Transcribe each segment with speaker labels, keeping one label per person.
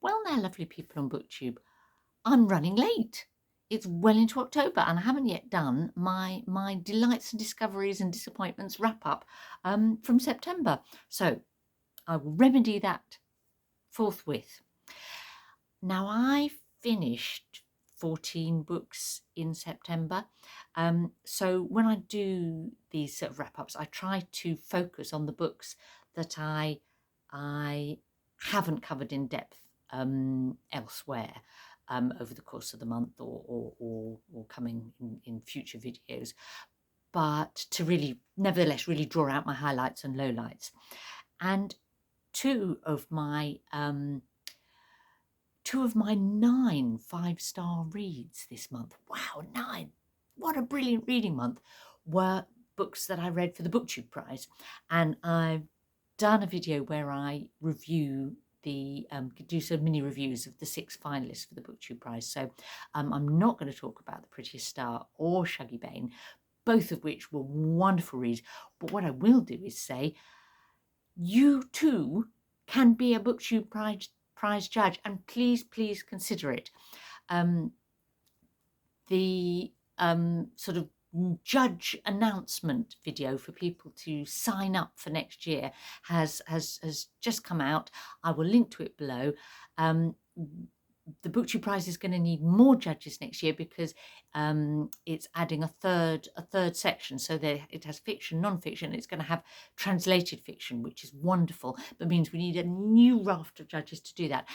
Speaker 1: Well now, lovely people on Booktube, I'm running late. It's well into October and I haven't yet done my delights and discoveries and disappointments wrap up from September. So I will remedy that forthwith. Now, I finished 14 books in September. So when I do these sort of wrap-ups, I try to focus on the books that I haven't covered in depth elsewhere over the course of the month or coming in future videos, but to really, nevertheless, really draw out my highlights and lowlights. And two of my 9 5-star reads this month, wow, 9, what a brilliant reading month, were books that I read for the Booktube Prize. And I've done a video where I review do some mini reviews of the 6 finalists for the Booktube Prize. So I'm not going to talk about the Prettiest Star or Shuggie Bain, both of which were wonderful reads. But what I will do is say, you too can be a Booktube Prize judge, and please consider it. The sort of judge announcement video for people to sign up for next year has just come out. I will link to it below. The Booktube Prize is going to need more judges next year because it's adding a third section. So it has fiction, non-fiction. It's going to have translated fiction, which is wonderful, but means we need a new raft of judges to do that.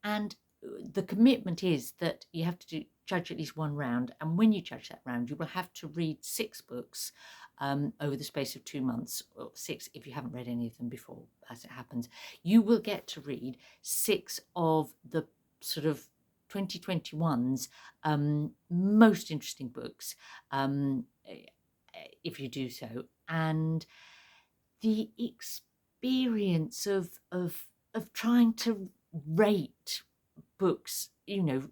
Speaker 1: And the commitment is that you have to judge at least one round. And when you judge that round, you will have to read 6 books over the space of 2 months, or 6 if you haven't read any of them before, as it happens. You will get to read 6 of the sort of 2021's most interesting books, if you do so. And the experience of trying to rate books, you know,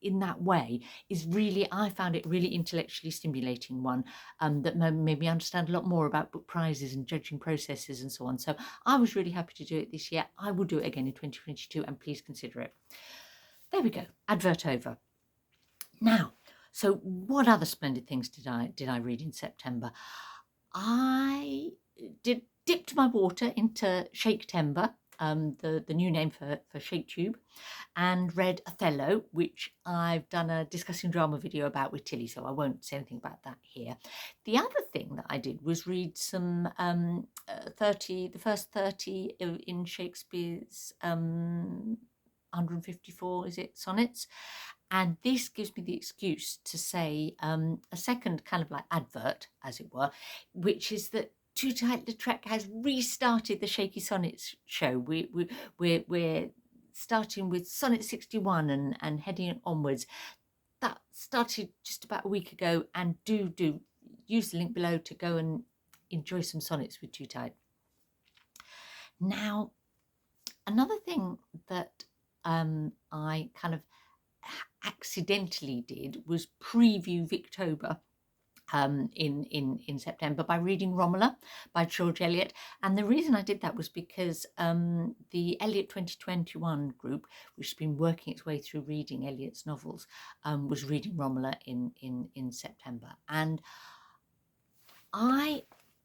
Speaker 1: in that way is really, I found it really intellectually stimulating one, that made me understand a lot more about book prizes and judging processes and so on. So I was really happy to do it this year. I will do it again in 2022, and please consider it. There we go, advert over. Now, so what other splendid things did I read in September? I dipped my water into Shaketember, the new name for ShakeTube, and read Othello, which I've done a discussing drama video about with Tilly, so I won't say anything about that here. The other thing that I did was read some the first 30 in Shakespeare's 154, is it, sonnets? And this gives me the excuse to say a second kind of like advert, as it were, which is that Too Tight Lautrec has restarted the Shaky Sonnets show. We're starting with Sonnet 61 and heading onwards. That started just about a week ago, and do use the link below to go and enjoy some sonnets with Too Tight. Now, another thing that I kind of accidentally did was preview Victober in September by reading Romola by George Eliot. And the reason I did that was because the Eliot 2021 group, which has been working its way through reading Eliot's novels, was reading Romola in September. And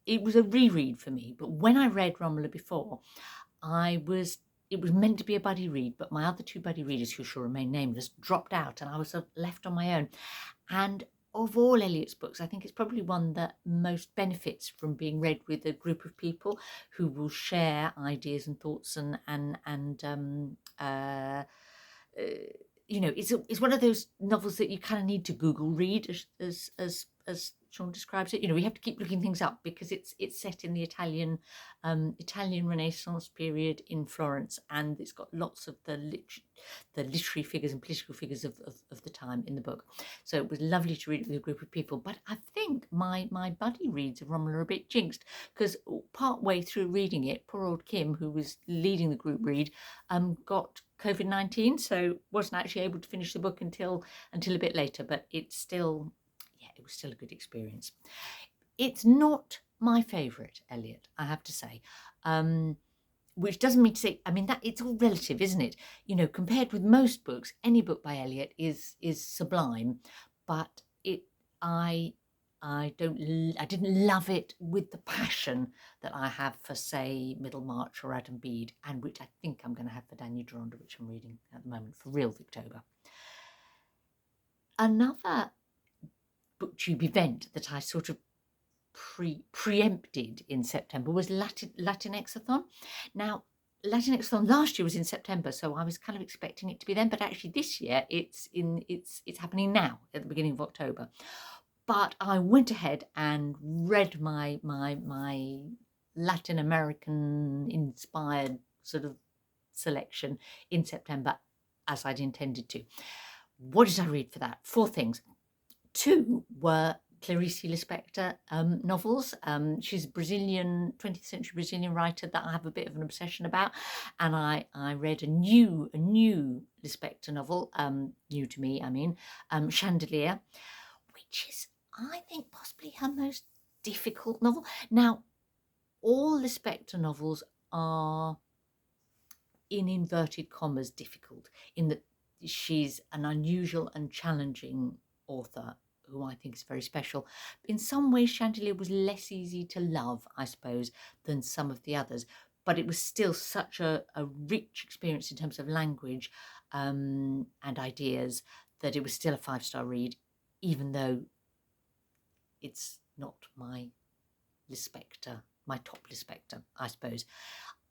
Speaker 1: it was a reread for me, but when I read Romola before, it was meant to be a buddy read, but my other 2 buddy readers, who shall remain nameless, dropped out, and I was left on my own. And of all Eliot's books, I think it's probably one that most benefits from being read with a group of people who will share ideas and thoughts and you know, it's one of those novels that you kind of need to Google read, as Sean describes it. You know, we have to keep looking things up because it's set in the Italian Renaissance period in Florence, and it's got lots of the literary figures and political figures of the time in the book. So it was lovely to read it with a group of people. But I think my buddy reads of Romola are a bit jinxed, because part way through reading it, poor old Kim, who was leading the group read, got COVID-19, so wasn't actually able to finish the book until a bit later. But it's still, it was still a good experience. It's not my favourite Eliot, I have to say. which doesn't mean to say, I mean, that it's all relative, isn't it? You know, compared with most books, any book by Eliot is sublime, but I didn't love it with the passion that I have for, say, Middlemarch or Adam Bede, and which I think I'm going to have for Daniel Deronda, which I'm reading at the moment for real Victober. Another Booktube event that I sort of preempted in September was LatinxAthon. Now, LatinxAthon last year was in September, so I was kind of expecting it to be then, but actually this year it's happening now at the beginning of October. But I went ahead and read my Latin American inspired sort of selection in September, as I'd intended to. What did I read for that? 4 things. 2 were Clarice Lispector novels. She's a Brazilian, 20th century Brazilian writer that I have a bit of an obsession about, and I read a new Lispector novel, new to me, I mean, Chandelier, which is, I think, possibly her most difficult novel. Now, all Lispector novels are, in inverted commas, difficult, in that she's an unusual and challenging author who I think is very special. In some ways, Chandelier was less easy to love, I suppose, than some of the others, but it was still such a rich experience in terms of language and ideas that it was still a 5-star read, even though it's not my Lispector, my top Lispector, I suppose.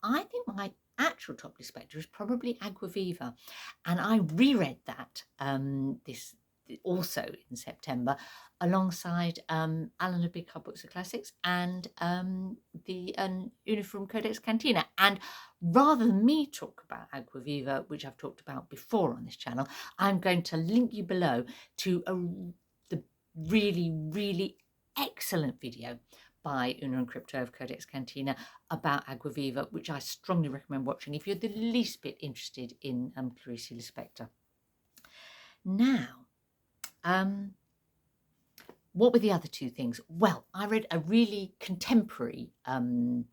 Speaker 1: I think my actual top Lispector is probably Agua Viva, and I reread that this also in September alongside Alan of Big Hard Books of Classics and the Uniform Codex Cantina. And rather than me talk about Agua Viva, which I've talked about before on this channel, I'm going to link you below to the really excellent video by Una and Crypto of Codex Cantina about Agua Viva, which I strongly recommend watching if you're the least bit interested in Clarice Lispector. Now, what were the other 2 things? Well, I read a really contemporary novel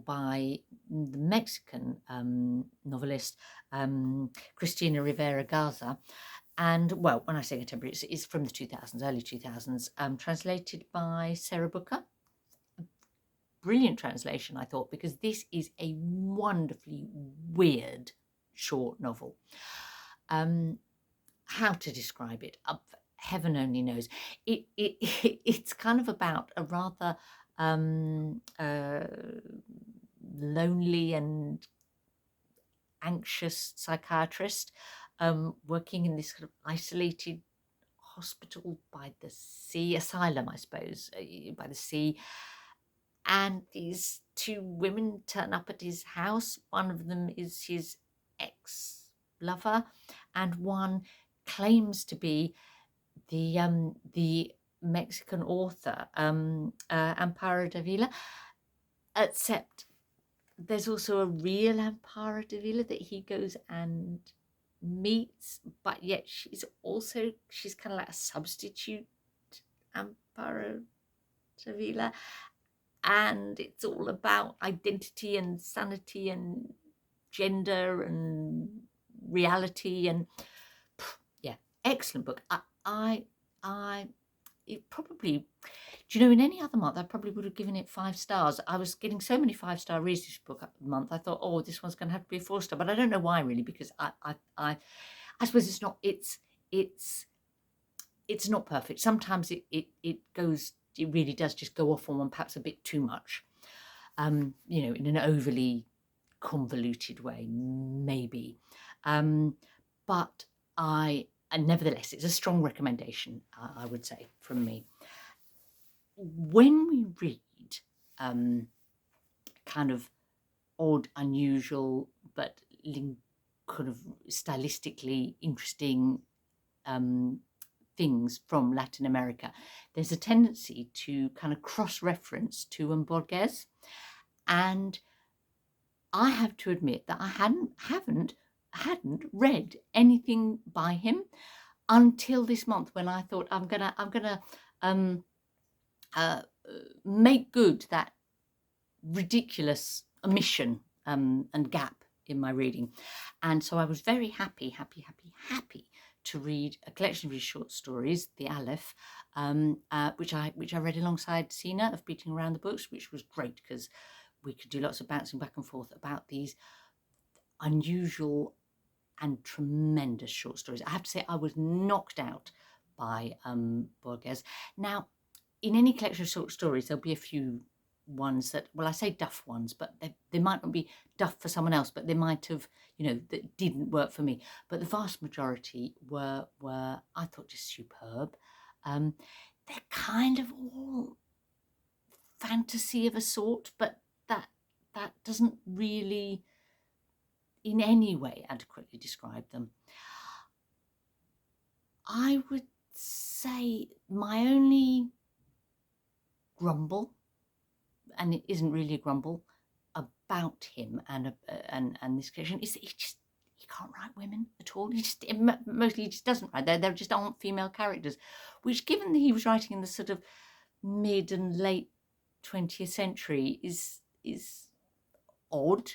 Speaker 1: by the Mexican novelist Cristina Rivera Garza. And, well, when I say contemporary, it's from the 2000s, early 2000s, translated by Sarah Booker. A brilliant translation, I thought, because this is a wonderfully weird short novel. How to describe it? Heaven only knows. It's kind of about a rather lonely and anxious psychiatrist working in this sort of isolated hospital by the sea, asylum, I suppose, by the sea. And these 2 women turn up at his house. One of them is his ex-lover, and one claims to be the Mexican author, Amparo Davila, except there's also a real Amparo Davila that he goes and meets, but yet she's kind of like a substitute Amparo Davila, and it's all about identity and sanity and gender and reality, and yeah, excellent book. It probably, do you know, in any other month I probably would have given it 5 stars. I was getting so many 5-star reads this book up the month. I thought, oh, this one's going to have to be a 4-star, but I don't know why really, because I suppose it's not perfect. Sometimes it really does just go off on one perhaps a bit too much, you know, in an overly convoluted way, maybe. But and nevertheless, it's a strong recommendation, I would say, from me. When we read kind of odd, unusual, but kind of stylistically interesting things from Latin America, there's a tendency to kind of cross-reference to Borges. And I have to admit that I hadn't read anything by him until this month, when I thought I'm gonna make good that ridiculous omission and gap in my reading. And so I was very happy to read a collection of his short stories, the Aleph, which I read alongside Sina of Beating Around the Books, which was great because we could do lots of bouncing back and forth about these unusual and tremendous short stories. I have to say I was knocked out by Borges. Now, in any collection of short stories, there'll be a few ones that, well, I say duff ones, but they might not be duff for someone else, but they might have, that didn't work for me. But the vast majority were I thought, just superb. They're kind of all fantasy of a sort, but that doesn't really in any way adequately describe them. I would say my only grumble, and it isn't really a grumble, about him and this collection is that he can't write women at all. He just doesn't write. There just aren't female characters, which, given that he was writing in the sort of mid and late 20th century, is odd.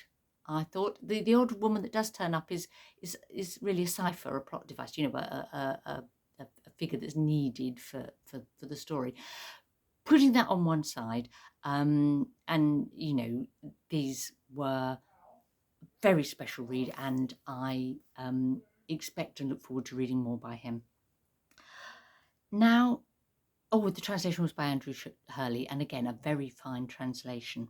Speaker 1: I thought the odd woman that does turn up is really a cipher, a plot device, a figure that's needed for the story. Putting that on one side, and these were very special read, and I expect and look forward to reading more by him. Now, the translation was by Andrew Hurley, and again, a very fine translation.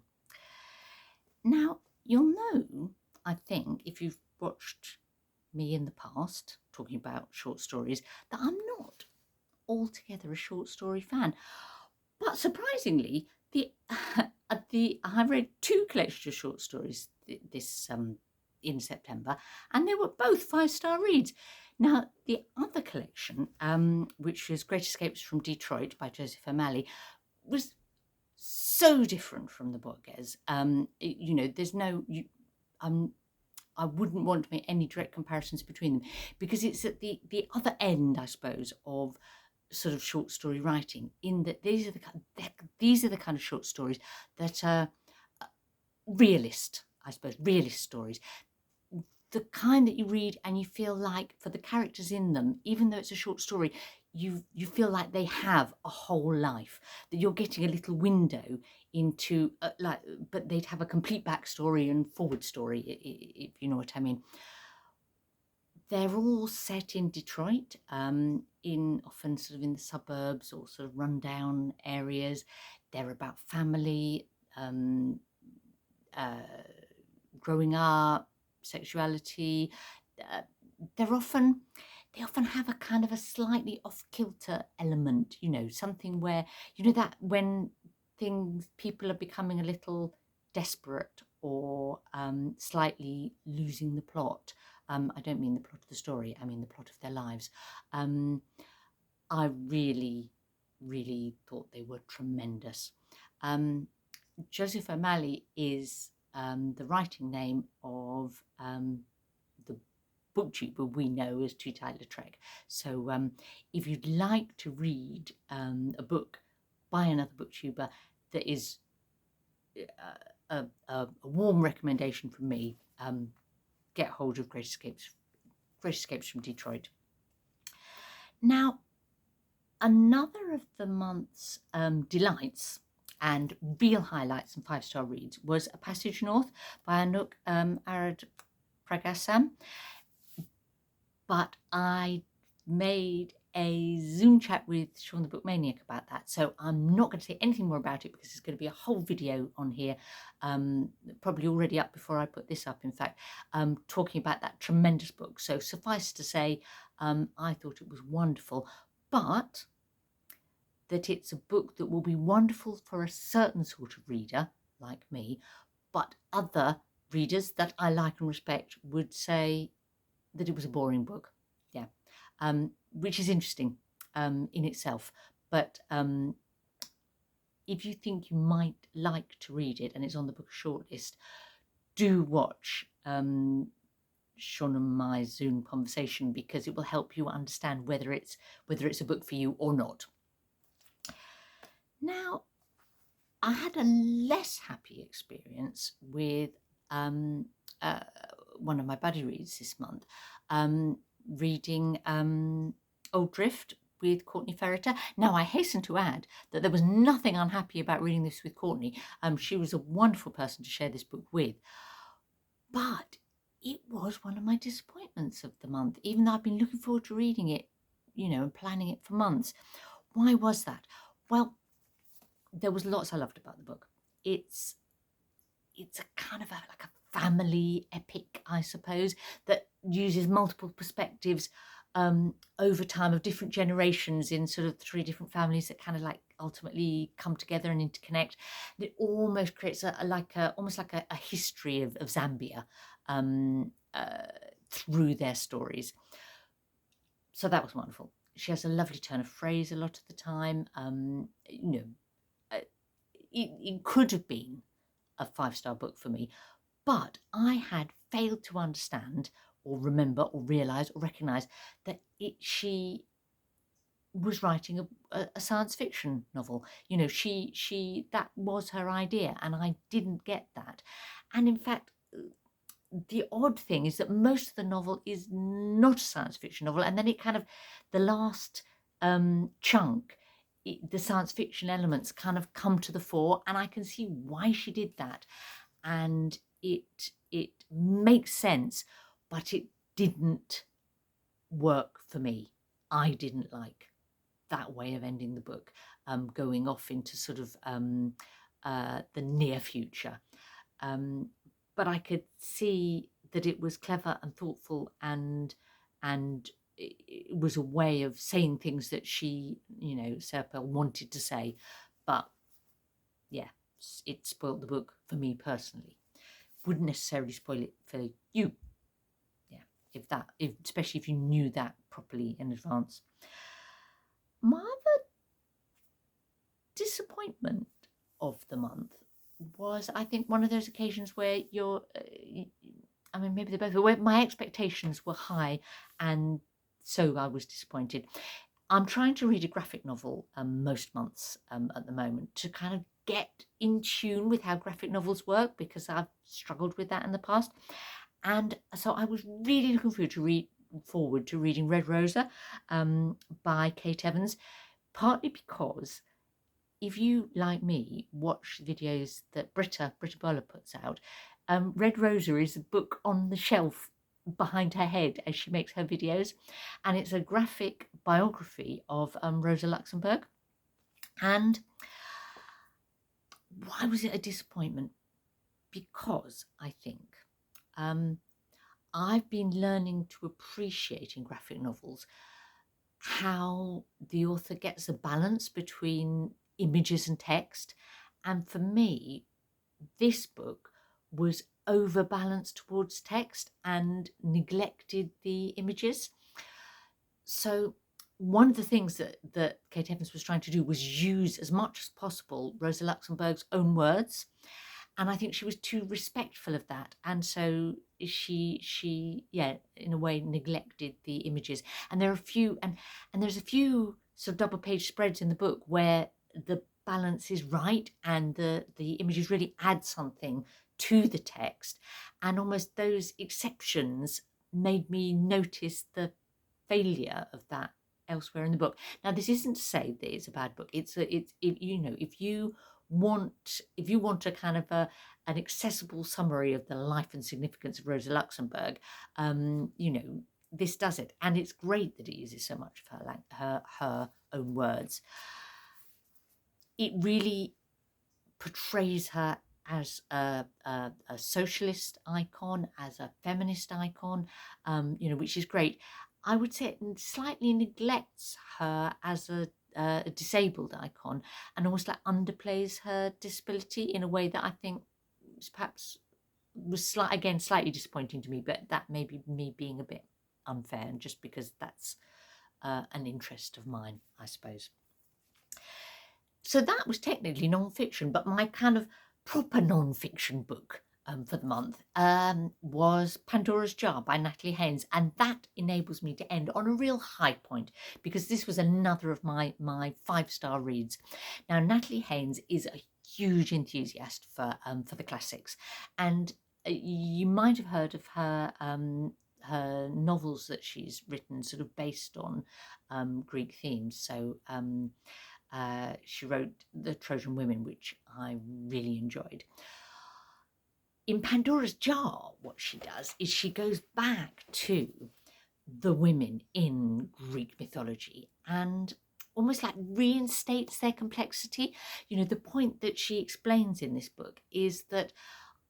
Speaker 1: Now, you'll know, I think, if you've watched me in the past talking about short stories, that I'm not altogether a short story fan. But surprisingly, I read 2 collections of short stories this in September, and they were both 5-star reads. Now, the other collection, which was Great Escapes from Detroit by Joseph O'Malley, was so different from the Borges. There's no... I wouldn't want to make any direct comparisons between them, because it's at the other end, I suppose, of sort of short story writing, in that these are the kind of short stories that are realist stories, the kind that you read and you feel like, for the characters in them, even though it's a short story, you feel like they have a whole life, that you're getting a little window into but they'd have a complete backstory and forward story, if you know what I mean. They're all set in Detroit, in often sort of in the suburbs or sort of rundown areas. They're about family, growing up, sexuality. They often have a kind of a slightly off-kilter element, something where, that when people are becoming a little desperate or slightly losing the plot. I don't mean the plot of the story, I mean the plot of their lives. I really, really thought they were tremendous. Joseph O'Malley is the writing name of the booktuber we know as Two Tight Trek. So if you'd like to read a book by another booktuber that is a warm recommendation from me, get hold of Great Escapes from Detroit. Now, another of the month's delights and real highlights and 5-star reads was A Passage North by Anouk Arad-Pragasam. But I made a Zoom chat with Sean the Bookmaniac about that, so I'm not going to say anything more about it, because there's going to be a whole video on here, probably already up before I put this up, in fact, talking about that tremendous book. So suffice to say, I thought it was wonderful, but that it's a book that will be wonderful for a certain sort of reader like me, but other readers that I like and respect would say that it was a boring book. Yeah. Which is interesting in itself. But if you think you might like to read it and it's on the book shortlist, do watch Sean and my Zoom conversation, because it will help you understand whether it's a book for you or not. Now, I had a less happy experience with one of my buddy reads this month, reading Old Drift with Courtney Ferreter. Now, I hasten to add that there was nothing unhappy about reading this with Courtney. She was a wonderful person to share this book with. But it was one of my disappointments of the month, even though I've been looking forward to reading it, and planning it for months. Why was that? Well, there was lots I loved about the book. It's a kind of like a family epic, I suppose, that uses multiple perspectives over time of different generations in sort of 3 different families that kind of like ultimately come together and interconnect. And it almost creates almost like a history of Zambia through their stories. So that was wonderful. She has a lovely turn of phrase a lot of the time. It could have been a 5-star book for me, but I had failed to understand or remember or realise or recognise that she was writing a science fiction novel. She that was her idea, and I didn't get that. And in fact, the odd thing is that most of the novel is not a science fiction novel, and then it kind of, the last chunk, the science fiction elements kind of come to the fore, and I can see why she did that, and it makes sense, but it didn't work for me. I didn't like that way of ending the book, going off into sort of the near future. But I could see that it was clever and thoughtful, and it was a way of saying things that she, Serpell, wanted to say. But yeah, it spoiled the book for me personally. Wouldn't necessarily spoil it for you. Yeah, especially if you knew that properly in advance. My other disappointment of the month was, I think, one of those occasions where maybe they're both, but where my expectations were high, and so I was disappointed. I'm trying to read a graphic novel most months at the moment, to kind of get in tune with how graphic novels work, because I've struggled with that in the past. And so I was really looking forward to reading Red Rosa by Kate Evans, partly because if you, like me, watch videos that Britta Bola puts out, Red Rosa is a book on the shelf behind her head as she makes her videos, and it's a graphic biography of Rosa Luxemburg. And why was it a disappointment? Because I think I've been learning to appreciate in graphic novels how the author gets a balance between images and text. And for me, this book was overbalanced towards text and neglected the images. So one of the things that Kate Evans was trying to do was use as much as possible Rosa Luxemburg's own words. And I think she was too respectful of that. And so she in a way neglected the images. And there are a few, and there's a few sort of double page spreads in the book where the balance is right and the images really add something to the text. And almost those exceptions made me notice the failure of that elsewhere in the book. Now, this isn't to say that it's a bad book. If you want a kind of an accessible summary of the life and significance of Rosa Luxemburg, this does it, and it's great that it uses so much of her own words. It really portrays her as a socialist icon, as a feminist icon, which is great. I would say it slightly neglects her as a disabled icon, and almost like underplays her disability in a way that I think perhaps was slightly disappointing to me, but that may be me being a bit unfair, and just because that's an interest of mine, I suppose. So that was technically non-fiction, but my kind of proper non-fiction book for the month was Pandoras Jar by Natalie Haynes, and that enables me to end on a real high point, because this was another of my 5-star reads. Now, Natalie Haynes is a huge enthusiast for the classics, and you might have heard of her her novels that she's written, sort of based on Greek themes. So she wrote The Trojan Women, which I really enjoyed. In Pandora's Jar, what she does is she goes back to the women in Greek mythology and almost like reinstates their complexity. You know, the point that she explains in this book is that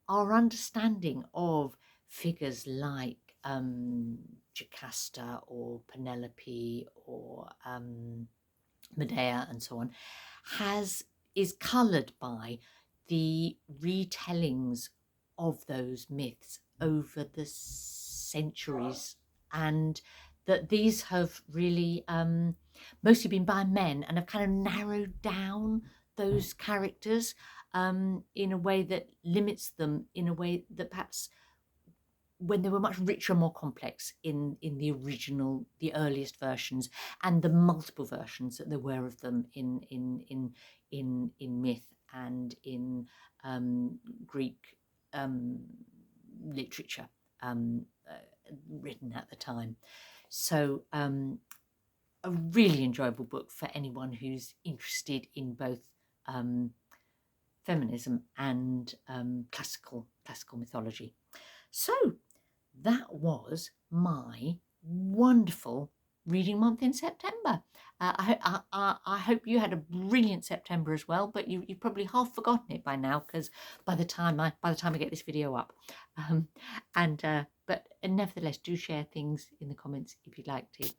Speaker 1: our understanding of figures like Jocasta or Penelope or Medea and so on is coloured by the retellings of those myths over the centuries, and that these have really mostly been by men and have kind of narrowed down those characters in a way that limits them, in a way that perhaps when they were much richer and more complex in the original, the earliest versions, and the multiple versions that there were of them in myth and in Greek literature written at the time. So a really enjoyable book for anyone who's interested in both feminism and classical mythology. So that was my wonderful reading month in September. I hope you had a brilliant September as well, but you've probably half forgotten it by now, because by the time I get this video up, but nevertheless, do share things in the comments if you'd like to.